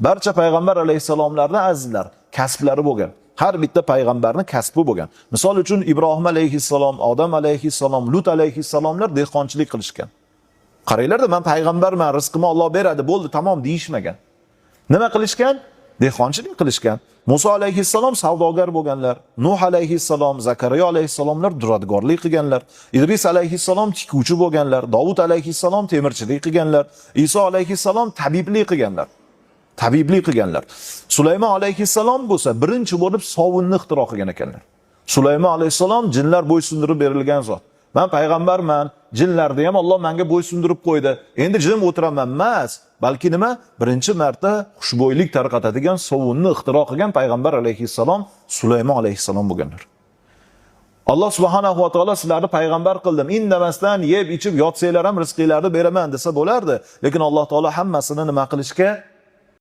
Barcha payg'ambar alayhissalomlarning azizlar, kasblari bo'lgan. Har bitta payg'ambarning kasbi bo'lgan. Misol uchun Ibrohim alayhissalom, Odam alayhissalom, Lut alayhissalomlar dehqonchilik qilishgan. Qaranglar-da, men payg'ambarman, rizqimni Alloh beradi, bo'ldi, tamom deyishmagan. Nima qilishgan? Dehqonchilik qilishgan. Musa alayhissalom savdogar bo'lganlar. Nuh alayhissalom, Zakariya alayhissalomlar duradgorlik qilganlar. Idris alayhissalom tikuvchi bo'lganlar. Davud alayhissalom temirchilik qilganlar. Iso alayhissalom tabiblik qilganlar. Sulaymon alayhissalom bo'lsa birinchi bo'lib sovunni ixtiro qilgan ekanlar. Sulaymon alayhissalom jinlar bo'ysundirib berilgan zot. Men payg'ambarman, jinlarni ham Alloh menga bo'ysundirib qo'ydi. Endi jim o'tiraman emas, balki nima? Birinchi marta xushbo'ylik tarqatadigan sovunni ixtiro qilgan payg'ambar alayhissalom Sulaymon alayhissalom bo'lganlar. Alloh subhanahu va taolo sizlarni payg'ambar qildim. Indamasdan yeb ichib yotsanglar ham rizqinglarni beraman desa bo'lardi. Lekin Alloh taolo hammasini nima qilishga